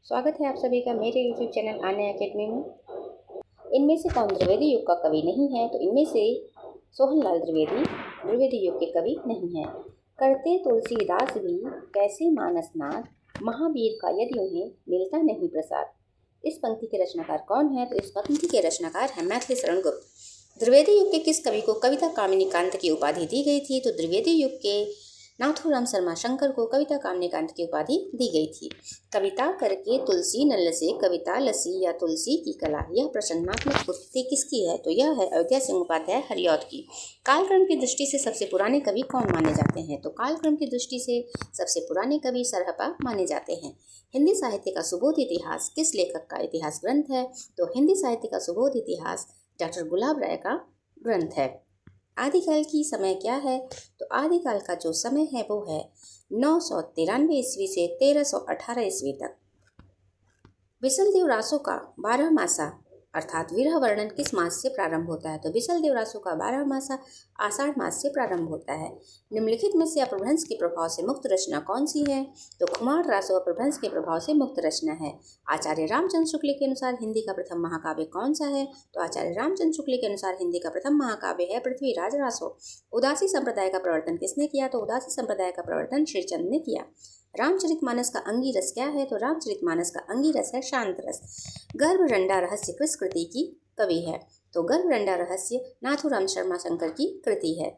स्वागत है आप सभी का मेरे YouTube चैनल आन्या एकेडमी में। इनमें से कौन द्विवेदी युग का कवि नहीं है? तो इनमें से सोहनलाल द्विवेदी द्विवेदी युग के कवि नहीं हैं। करते तुलसीदास भी कैसे मानसनाथ, महावीर का यदि उन्हें मिलता नहीं प्रसाद। इस पंक्ति के रचनाकार कौन है? तो इस पंक्ति के रचनाकार है मैथिली शरण गुप्त। द्विवेदी युग के किस कवि को कविता कामिनी कांत की उपाधि दी गई थी? तो द्विवेदी युग के नाथूराम शर्मा शंकर को कविता कामिनी कांत की उपाधि दी गई थी। कविता करके तुलसी नल से कविता लसी या तुलसी की कला, यह प्रसन्नात्मक उक्ति किसकी है? तो यह है अयोध्या सिंह उपाध्याय हरिऔध की। कालक्रम की दृष्टि से सबसे पुराने कवि कौन माने जाते हैं? तो कालक्रम की दृष्टि से सबसे पुराने कवि सरहपा माने जाते हैं। हिंदी साहित्य का सुबोध इतिहास किस लेखक का इतिहास ग्रंथ है? तो हिंदी साहित्य का सुबोध इतिहास डॉक्टर गुलाब राय का ग्रंथ है। आदिकाल की समय क्या है? तो आदिकाल का जो समय है वो है 993 ईस्वी से 1318 ईस्वी तक। विशलदेव रासो का 12 मासा अर्थात विरह वर्णन किस मास से प्रारंभ होता है? तो विशलदेव रासो का 12 मासा आषाढ़ मास से प्रारंभ होता है। निम्नलिखित में से अपभ्रंश के प्रभाव से मुक्त रचना कौन सी है? तो खुमार रासो अपभ्रंश के प्रभाव से मुक्त रचना है। आचार्य रामचंद्र शुक्ल के अनुसार हिंदी का प्रथम महाकाव्य कौन सा है? तो आचार्य रामचंद्र शुक्ल के अनुसार हिंदी का प्रथम महाकाव्य है पृथ्वीराज रासो। उदासी संप्रदाय का प्रवर्तन किसने किया? तो उदासी संप्रदाय का प्रवर्तन श्रीचंद ने किया। रामचरितमानस का अंगी रस क्या है? तो रामचरितमानस का अंगी रस है शांत रस। गर्भरंडा रहस्य किस कृति की कवि है? तो गर्भरंडा रहस्य नाथूराम शर्मा शंकर की कृति है।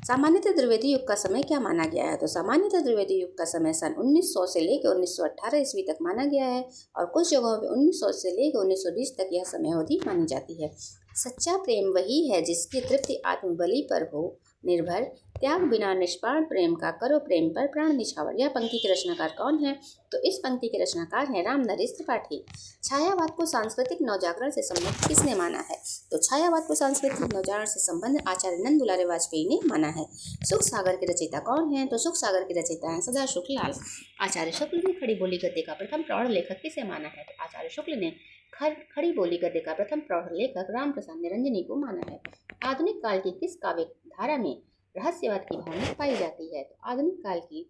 सामान्यतः द्विवेदी युग का समय क्या माना गया है? तो सामान्यतः द्विवेदी युग का समय सन 1900 से लेकर 1918 ईस्वी तक माना गया है और कुछ जगहों पर 1900 से लेकर 1920 तक यह समय अवधि मानी जाती है। सच्चा प्रेम वही है जिसकी तृप्ति आत्मबलि पर हो निर्भर, त्याग बिना निष्पाण प्रेम का करो प्रेम पर प्राण निछावर। यह पंक्ति के रचनाकार कौन है? तो इस पंक्ति के रचनाकार हैं राम नरेश त्रिपाठी। छायावाद को सांस्कृतिक नवजागरण से संबंधित किसने माना है? तो छायावाद को सांस्कृतिक नवजागरण से संबंधित आचार्य नंद दुलारे वाजपेयी ने माना है। सुख सागर के रचयिता कौन है? तो सुख सागर के रचयिता हैं सदाशिव लाल। आचार्य शुक्ल ने खड़ी बोली गद्य का प्रथम प्रौढ़ लेखक किसे माना है? तो आचार्य शुक्ल ने खड़ी बोली गद्य का प्रथम प्रौढ़ लेखक राम प्रसाद निरंजनी को माना है। आधुनिक काल की किस काव्य धारा में रहस्यवाद की भावना पाई जाती है? तो आधुनिक काल की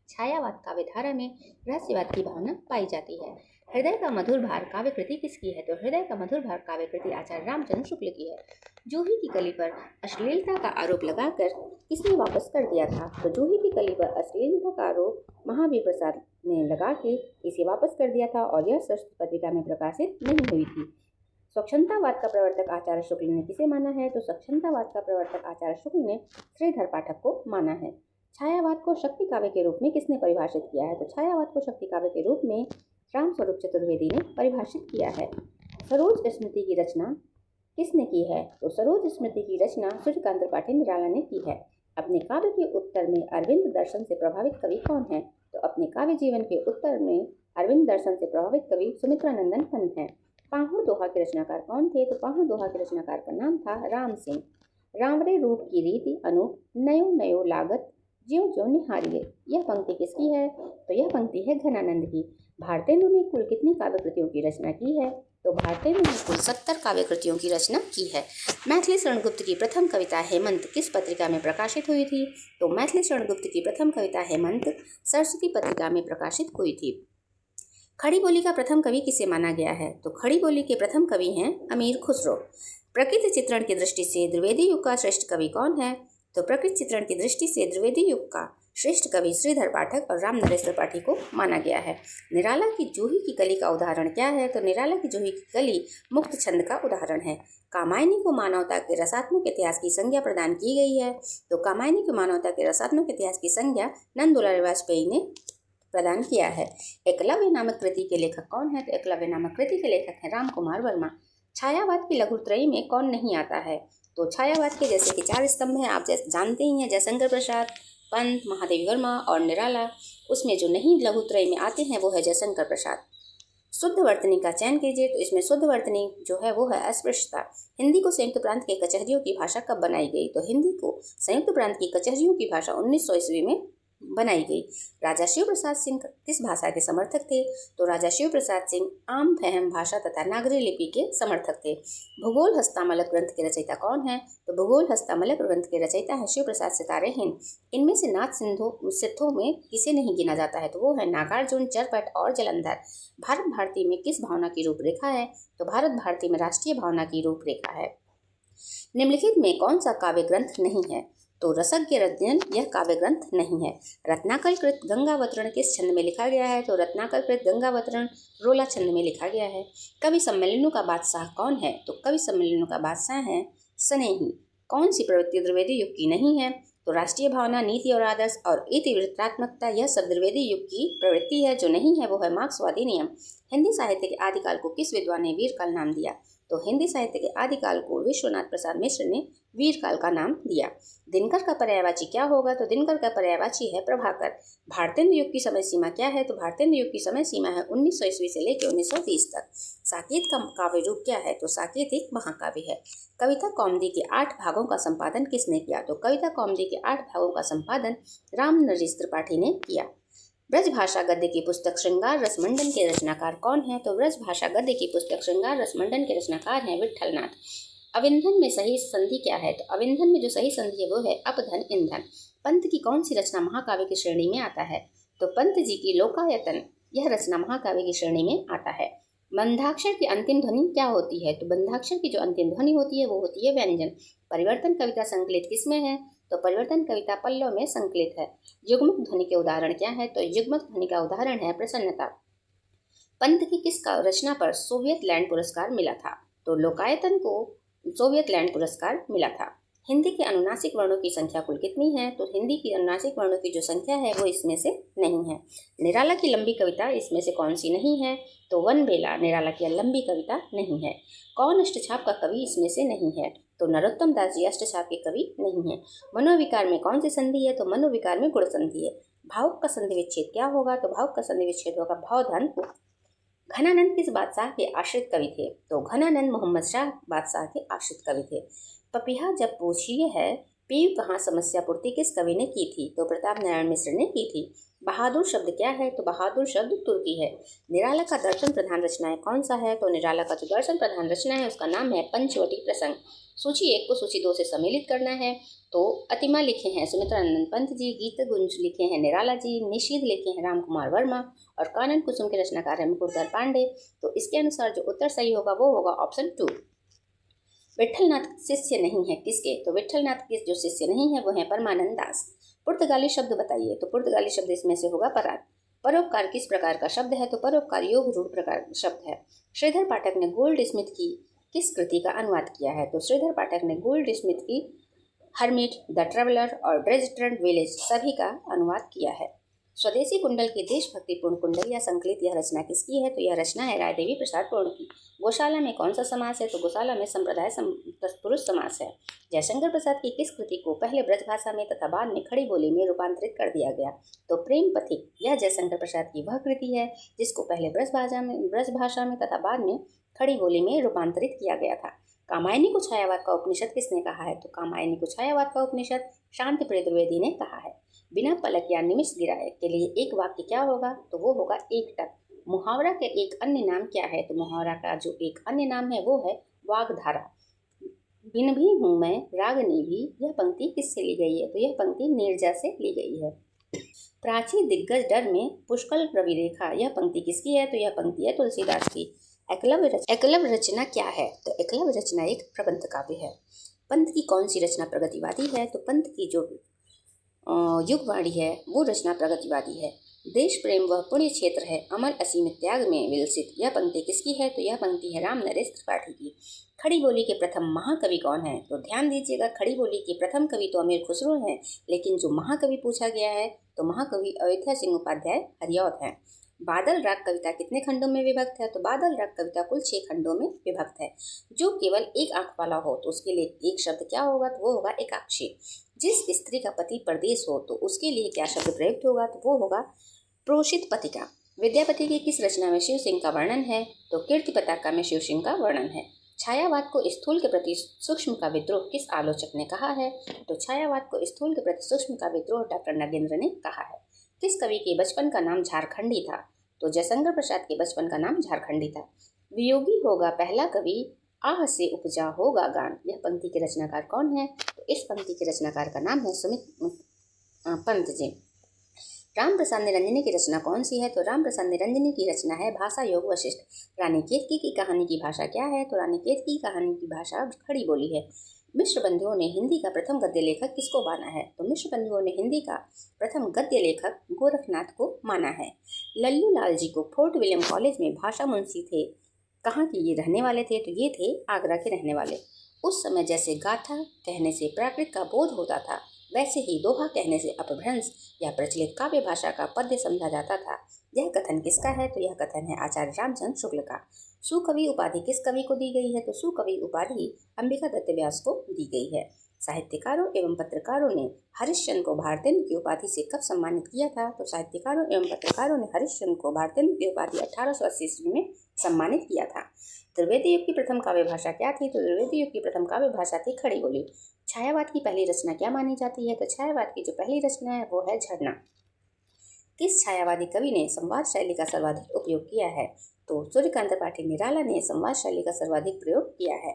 छायावाद काव्य धारा में रहस्यवाद की भावना पाई जाती है। हृदय का मधुर भार काव्य कृति किसकी है? तो हृदय का मधुर भार काव्य कृति आचार्य रामचंद्र शुक्ल की है। जूही की कली पर अश्लीलता का आरोप लगाकर किसने वापस कर दिया था? तो जूही की कली पर अश्लीलता का आरोप महावीर प्रसाद ने लगा के इसे वापस कर दिया था और यह सरस्वती पत्रिका में प्रकाशित नहीं हुई थी। स्वच्छंदतावाद का प्रवर्तक आचार्य शुक्ल ने किसे माना है? तो स्वच्छंदतावाद का प्रवर्तक आचार्य शुक्ल ने श्रीधर पाठक को माना है। छायावाद को शक्ति काव्य के रूप में किसने परिभाषित किया है? तो छायावाद को शक्ति काव्य के रूप में रामस्वरूप चतुर्वेदी ने परिभाषित किया है। सरोज स्मृति की रचना किसने की है? तो सरोज स्मृति की रचना सूर्यकांत त्रिपाठी निराला ने की है। अपने काव्य के उत्तर में अरविंद दर्शन से प्रभावित कवि कौन है? तो अपने काव्य जीवन के उत्तर में अरविंद दर्शन से प्रभावित कवि सुमित्रानंदन पंत है। पाहुड़ दोहा के रचनाकार कौन थे? तो पाहुड़ दोहा के रचनाकार का नाम था राम सिंह। रावरे रूप की रीति अनूप, नयो नयो लागत, ज्यों ज्यों निहारिये। यह पंक्ति किसकी है? तो यह पंक्ति है घनानंद की। भारतेंदु ने कुल कितनी काव्य कृतियों की रचना की है? तो भारतेंदु ने कुल 70 काव्य कृतियों की रचना की है। मैथिली शरण गुप्त की प्रथम कविता हेमंत किस पत्रिका में प्रकाशित हुई थी? तो मैथिली शरण गुप्त की प्रथम कविता हेमंत सरस्वती पत्रिका में प्रकाशित हुई थी। खड़ी बोली का प्रथम कवि किसे माना गया है? तो खड़ी बोली के प्रथम कवि हैं अमीर खुसरो। प्रकृति चित्रण की दृष्टि से द्विवेदी युग का श्रेष्ठ कवि कौन है? तो प्रकृति चित्रण की दृष्टि से द्विवेदी युग का श्रेष्ठ कवि श्रीधर पाठक और राम नरेश त्रिपाठी को माना गया है। निराला की जूही की कली का उदाहरण क्या है? तो निराला की जूही की कली मुक्त छंद का उदाहरण है। कामायनी को मानवता के रसात्मक इतिहास की संज्ञा प्रदान की गई है। तो कामायनी को मानवता के रसात्मक इतिहास की संज्ञा नंद दुलारे वाजपेयी ने प्रदान किया है। एकलव्य नामक कृति के लेखक कौन है? तो एकलव्य नामक कृति के लेखक हैं राम कुमार वर्मा। छायावाद की लघुत्रयी में कौन नहीं आता है? तो छायावाद के जैसे कि 4 स्तंभ हैं, आप जैसे जानते ही हैं, जयशंकर प्रसाद, पंत, महादेवी वर्मा और निराला। उसमें जो नहीं लघुत्रयी में आते हैं वो है जयशंकर प्रसाद। शुद्ध वर्तनी का चयन कीजिए। तो इसमें शुद्ध वर्तनी जो है वो है अस्पृश्यता। हिंदी को संयुक्त प्रांत के कचहरियों की भाषा कब बनाई गई? तो हिंदी को संयुक्त प्रांत की कचहरियों की भाषा 1900 ईस्वी में बनाई गई। राजा शिव प्रसाद सिंह किस भाषा के समर्थक थे? तो राजा शिव प्रसाद सिंह आम फहम भाषा तथा नागरी लिपि के समर्थक थे। भूगोल हस्तामलक ग्रंथ के रचयिता कौन है? तो भूगोल हस्तामलक ग्रंथ के रचयिता है शिव प्रसाद सितारे हिंद। इनमें से नाथ सिद्धों में किसे नहीं गिना जाता है? तो वो है नागार्जुन, चरपट और जलंधर। भारत भारती में किस भावना की रूपरेखा है? तो भारत भारती में राष्ट्रीय भावना की रूपरेखा है। निम्नलिखित में कौन सा काव्य ग्रंथ नहीं है? तो रसज्ञ रजयन यह काव्य ग्रंथ नहीं है। रत्नाकर कृत गंगावतरण किस छंद में लिखा गया है? तो रत्नाकर कृत गंगावतरण रोला छंद में लिखा गया है। कवि सम्मेलनों का बादशाह कौन है? तो कवि सम्मेलनों का बादशाह है स्नेही। कौन सी प्रवृत्ति द्विवेदी युग की नहीं है? तो राष्ट्रीय भावना, नीति और आदर्श और इतिवृत्तात्मकता यह सब द्विवेदी युग की प्रवृत्ति है। जो नहीं है वो है मार्क्सवादी नियम। हिंदी साहित्य के आदिकाल को किस विद्वान ने वीरकाल नाम दिया? तो हिंदी साहित्य के आदिकाल को विश्वनाथ प्रसाद मिश्र ने वीरकाल का नाम दिया। दिनकर का पर्यायवाची क्या होगा? तो दिनकर का पर्यायवाची है प्रभाकर। भारतेंद्र युग की समय सीमा क्या है? तो भारतेंद्र युग की समय सीमा है 1900 ईस्वी से लेकर 1920 तक। साकेत का काव्य रूप क्या है? तो साकेत एक महाकाव्य है। कविता कौमुदी के 8 भागों का संपादन किसने किया? तो कविता कौमुदी के 8 भागों का संपादन राम नरेश त्रिपाठी ने किया। ब्रजभाषा गद्य की पुस्तक श्रृंगार रसमंडन के रचनाकार कौन है? तो ब्रजभाषा गद्य की पुस्तक श्रृंगार रसमंडन के रचनाकार हैं विट्ठलनाथ। अविंधन में सही संधि क्या है? तो अविंधन में जो सही संधि है वो है अपधन ईंधन। पंत की कौन सी रचना महाकाव्य की श्रेणी में आता है? तो पंत जी की लोकायतन यह रचना महाकाव्य की श्रेणी में आता है। बंधाक्षर की अंतिम ध्वनि क्या होती है? तो बंधाक्षर की जो अंतिम ध्वनि होती है वो होती है व्यंजन। परिवर्तन कविता संकलित किसमें है? तो परिवर्तन कविता पल्लव में संकलित है। युग्मक ध्वनि के उदाहरण क्या है? तो युग्मक ध्वनि का उदाहरण है प्रसन्नता। पंत की किस रचना पर सोवियत लैंड पुरस्कार मिला था? तो लोकायतन को सोवियत लैंड पुरस्कार मिला था। हिंदी के अनुनासिक वर्णों की संख्या कुल कितनी है? तो हिंदी की अनुनासिक वर्णों की जो संख्या है वो इसमें से नहीं है। निराला की लंबी कविता इसमें से कौन सी नहीं है? तो वन बेला निराला की लंबी कविता नहीं है। कौन अष्टछाप का कवि इसमें से नहीं है? तो नरोत्तम दास जी अष्टछाप के कवि नहीं है। मनोविकार में कौन सी संधि है? तो मनोविकार में गुण संधि है। भावुक का संधि विच्छेद क्या होगा? तो भावुक का संधि विच्छेद होगा भावधन। घनानंद किस बादशाह के आश्रित कवि थे? तो घनानंद मोहम्मद शाह बादशाह के आश्रित कवि थे। पपीहा जब पूछिए है पीयू कहाँ समस्या पूर्ति किस कवि ने की थी? तो प्रताप नारायण मिश्र ने की थी। बहादुर शब्द क्या है? तो बहादुर शब्द तुर्की है। निराला का दर्शन प्रधान रचनाएं कौन सा है? तो निराला का जो दर्शन प्रधान रचना है उसका नाम है पंचवटी प्रसंग। सूची 1 को सूची 2 से सम्मिलित करना है। तो अतिमा लिखे हैं सुमित्रानंद पंत जी, गीत गुंज लिखे हैं निराला जी, निषीद लिखे हैं राम कुमार वर्मा और कानन कुसुम के रचनाकार है मुकुटधर पांडे। तो इसके अनुसार जो उत्तर सही होगा वो होगा ऑप्शन 2। विट्ठलनाथ शिष्य नहीं है किसके? तो विट्ठलनाथ के जो शिष्य नहीं है वो है परमानंद दास। पुर्तगाली शब्द बताइए। तो पुर्तगाली शब्द इसमें से होगा पराग। परोपकार किस प्रकार का शब्द है? तो परोपकार योग रूढ़ प्रकार शब्द है। श्रीधर पाठक ने गोल्ड स्मिथ की किस कृति का अनुवाद किया है? तो श्रीधर पाठक ने गोल्ड स्मिथ की हर्मिट, द ट्रेवलर और ड्रेजडेंट विलेज सभी का अनुवाद किया है। स्वदेशी कुंडल की देशभक्तिपूर्ण कुंडल या संकलित यह रचना किसकी है? तो यह रचना है राय देवी प्रसाद पूर्ण की। गौशाला में कौन सा समास है? तो गौशाला में संप्रदाय तत्पुरुष समास है। जयशंकर प्रसाद की किस कृति को पहले ब्रजभाषा में तथा बाद में खड़ी बोली में रूपांतरित कर दिया गया? तो प्रेम पथिक यह जयशंकर प्रसाद की वह कृति है जिसको पहले ब्रजभाषा में तथा बाद में खड़ी बोली में रूपांतरित किया गया था। कामायनी को छायावाद का उपनिषद किसने कहा है? तो कामायनी को छायावाद का उपनिषद शांतिप्रिय द्विवेदी ने कहा है। बिना पलक या निमिष गिराए के लिए एक वाक्य क्या होगा? तो वो होगा एकटक। मुहावरा के एक अन्य नाम क्या है? तो मुहावरा का जो एक अन्य नाम है वो है वाग्धारा। बिन भी हूँ मैं रागनी भी यह पंक्ति किससे ली गई है? तो यह पंक्ति नीरजा से ली गई है। प्राची दिग्गज डर में पुष्कल रवि रेखा यह पंक्ति किसकी है? तो यह पंक्ति है तुलसीदास की। एकलव्य रचना क्या है? तो एकलव्य रचना एक प्रबंध काव्य है। पंत की कौन सी रचना प्रगतिवादी है? तो पंत की जो युगवाणी है वो रचना प्रगतिवादी है। देश प्रेम वह पुण्य क्षेत्र है अमर असीम त्याग में विलसित यह पंक्ति किसकी है? तो यह पंक्ति है राम नरेश त्रिपाठी की। खड़ी बोली के प्रथम महाकवि कौन है? तो ध्यान दीजिएगा, खड़ी बोली के प्रथम कवि तो अमीर खुसरो हैं, लेकिन जो महाकवि पूछा गया है तो महाकवि अयोध्या सिंह उपाध्याय हरिऔध हैं। बादल राग कविता कितने खंडों में विभक्त है? तो बादल राग कविता कुल 6 खंडों में विभक्त है। जो केवल एक आंख वाला हो तो उसके लिए एक शब्द क्या होगा? तो वो होगा एकाक्षी। जिस स्त्री का पति परदेश हो तो उसके लिए क्या शब्द प्रयुक्त होगा? तो वो होगा प्रोषित पतिका। विद्यापति की किस रचना में शिव सिंह का वर्णन है? तो कीर्ति पताका में शिव सिंह का वर्णन है। छायावाद को स्थूल के प्रति सूक्ष्म का विद्रोह किस आलोचक ने कहा है? तो छायावाद को स्थूल के प्रति सूक्ष्म का विद्रोह डॉक्टर नगेंद्र ने कहा है। किस कवि के बचपन का नाम झारखंडी था? तो जयशंकर प्रसाद के बचपन का नाम झारखंडी था। वियोगी होगा पहला कवि, आह से उपजा होगा गान। यह पंक्ति के रचनाकार कौन है? तो इस पंक्ति के रचनाकार का नाम है सुमित पंत जी। राम प्रसाद निरंजनी की रचना कौन सी है? तो राम प्रसाद निरंजनी की रचना है भाषा योग वशिष्ठ। रानी केतकी की कहानी की भाषा क्या है? तो रानी केतकी की कहानी की भाषा खड़ी बोली है। मिश्र बंधुओं ने हिंदी का प्रथम गद्य लेखक किसको माना है? तो मिश्र बंधुओं ने हिंदी का प्रथम गद्य लेखक गोरखनाथ को माना है। लल्लू लाल जी को फोर्ट विलियम कॉलेज में भाषा मुंशी थे। कहाँ के ये रहने वाले थे? तो ये थे आगरा के रहने वाले। उस समय जैसे गाथा कहने से प्राकृत का बोध होता था, वैसे ही दोहा कहने से अपभ्रंश या प्रचलित काव्य भाषा का पद्य समझा जाता था। यह कथन किसका है? तो यह कथन है आचार्य रामचंद्र शुक्ल का। सुकवि उपाधि किस कवि को दी गई है? तो सुकवि उपाधि अंबिका दत्त व्यास को दी गई है। साहित्यकारों एवं पत्रकारों ने हरिश्चंद्र को भारतेंद्र की उपाधि से कब सम्मानित किया था? तो साहित्यकारों एवं पत्रकारों ने हरिश्चंद्र को भारतेंद्र की उपाधि 1880 ईस्वी में सम्मानित किया था। त्रिवेदी युग की प्रथम काव्य भाषा क्या थी? तो त्रिवेदी युग की प्रथम काव्य भाषा थी खड़ी बोली। छायावाद की पहली रचना क्या मानी जाती है? तो छायावाद की जो पहली रचना है वो है झरना। किस छायावादी कवि ने संवाद शैली का सर्वाधिक उपयोग किया है? तो सूर्यकांत त्रिपाठी निराला ने संवाद शैली का सर्वाधिक प्रयोग किया है।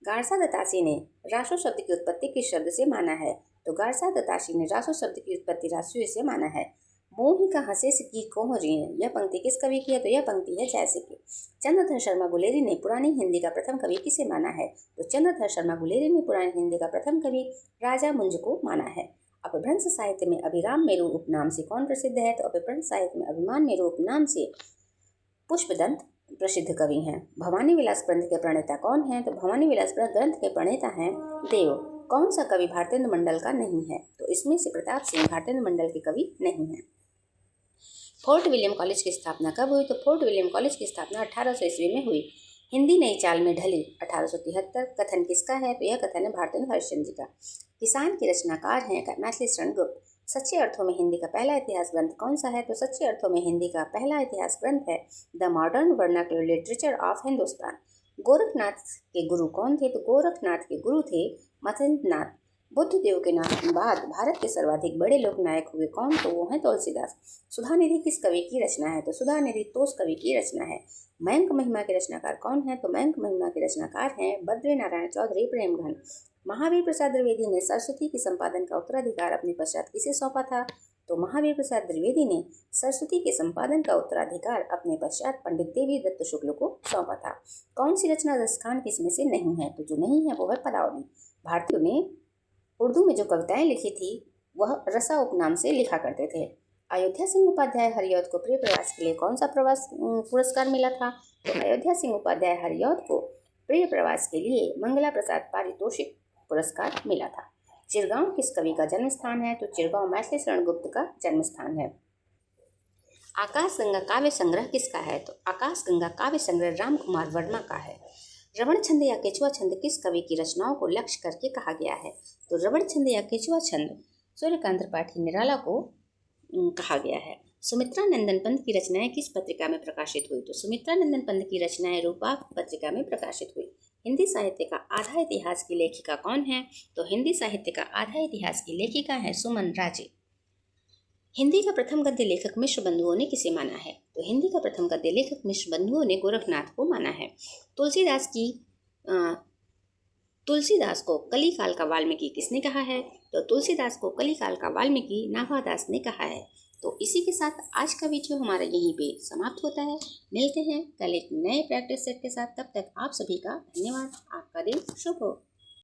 गारसा दत्तासी ने रासो शब्द की उत्पत्ति किस शब्द से माना है? तो गारसा दत्तासी ने रासो शब्द की उत्पत्ति रासुए से माना है। मोही का हंसे से की कोहरी है, यह पंक्ति किस कवि की है? तो यह पंक्ति है जैसे की। चंद्रधर शर्मा गुलेरी ने पुरानी हिंदी का प्रथम कवि किसे माना है? तो चंद्रधर शर्मा गुलेरी ने पुरानी हिंदी का प्रथम कवि राजा मुंज को माना है। अपभ्रंश साहित्य में अभिराम मेरू उपनाम से कौन प्रसिद्ध है? तो अपभ्रंश साहित्य में अभिमान मेरू उपनाम से पुष्पदंत प्रसिद्ध कवि हैं। भवानी विलास ग्रंथ के प्रणेता कौन है? तो भवानी विलास ग्रंथ के प्रणेता हैं देव। कौन सा कवि भारतेंद्र मंडल का नहीं है? तो इसमें से प्रताप सिंह भारतेंद्र मंडल के कवि नहीं है। फोर्ट विलियम कॉलेज की स्थापना कब हुई? तो फोर्ट विलियम कॉलेज की स्थापना 1800 ईस्वी में हुई। हिंदी नई चाल में ढली 1873। कथन किसका है? तो यह कथन है भारतेंद्र हरिश्चंद्र जी का। किसान के रचनाकार हैं मैथिली शरण गुप्त। सच्चे अर्थों में हिंदी का पहला इतिहास ग्रंथ कौन सा है? तो सच्चे अर्थों में हिंदी का पहला इतिहास ग्रंथ है the modern vernacular literature of Hindustan. Gorakhnath के गुरु कौन थे? तो गोरखनाथ के गुरु थे मत्स्येंद्रनाथ। बुद्ध देव के नाम बाद भारत के सर्वाधिक बड़े लोकनायक हुए कौन? तो वो हैं तुलसीदास। सुधा निधि किस कवि की रचना है? तो सुधा निधि तोष कवि की रचना है। मयंक महिमा के रचनाकार कौन है? तो मयंक महिमा के रचनाकार हैं बद्री नारायण चौधरी प्रेमघन। महावीर प्रसाद द्विवेदी ने सरस्वती के संपादन का उत्तराधिकार अपने पश्चात किसे सौंपा था? तो महावीर प्रसाद द्विवेदी ने सरस्वती के संपादन का उत्तराधिकार अपने पश्चात पंडित देवी दत्त शुक्ल को सौंपा था। कौन सी रचना दस्तखान की इसमें से नहीं है? तो जो नहीं है वो है पदावली। भारतीयों ने उर्दू में जो कविताएं लिखी थी वह रसा उपनाम से लिखा करते थे। अयोध्या सिंह उपाध्याय हरिऔध को प्रिय प्रवास के लिए कौन सा प्रवास पुरस्कार मिला था? तो अयोध्या सिंह उपाध्याय हरिऔध को प्रिय प्रवास के लिए मंगला प्रसाद पारितोषिक पुरस्कार मिला था। चिरगांव किस कवि का जन्म स्थान है? तो चिरगांव मैथिली शरण गुप्त का जन्म स्थान है। आकाश गंगा काव्य संग्रह किसका है? तो आकाश गंगा काव्य संग्रह राम कुमार वर्मा का है। रवण छंद या केचुआ छंद किस कवि की रचनाओं को लक्ष्य करके कहा गया है? तो रवण छंद या केचुआ छंद सूर्यकांत त्रिपाठी निराला को कहा गया है। सुमित्रा नंदन पंत की रचनाएं किस पत्रिका में प्रकाशित हुई? तो सुमित्रा नंदन पंत की रचनाएं रूपा पत्रिका में प्रकाशित हुई। हिंदी साहित्य का आधा इतिहास की लेखिका कौन है? तो हिंदी साहित्य का आधा इतिहास की लेखिका है सुमन राजे। हिंदी का प्रथम गद्य लेखक मिश्र बंधुओं ने किसे माना है? तो हिंदी का प्रथम गद्य लेखक मिश्र बंधुओं ने गोरखनाथ को माना है। तुलसीदास को कली काल का वाल्मीकि किसने कहा है? तो तुलसीदास को कली काल का वाल्मीकि नाभादास ने कहा है। तो इसी के साथ आज का वीडियो हमारा यहीं पे समाप्त होता है। मिलते हैं कल एक नए प्रैक्टिस सेट के साथ। तब तक आप सभी का धन्यवाद। आपका दिन शुभ हो।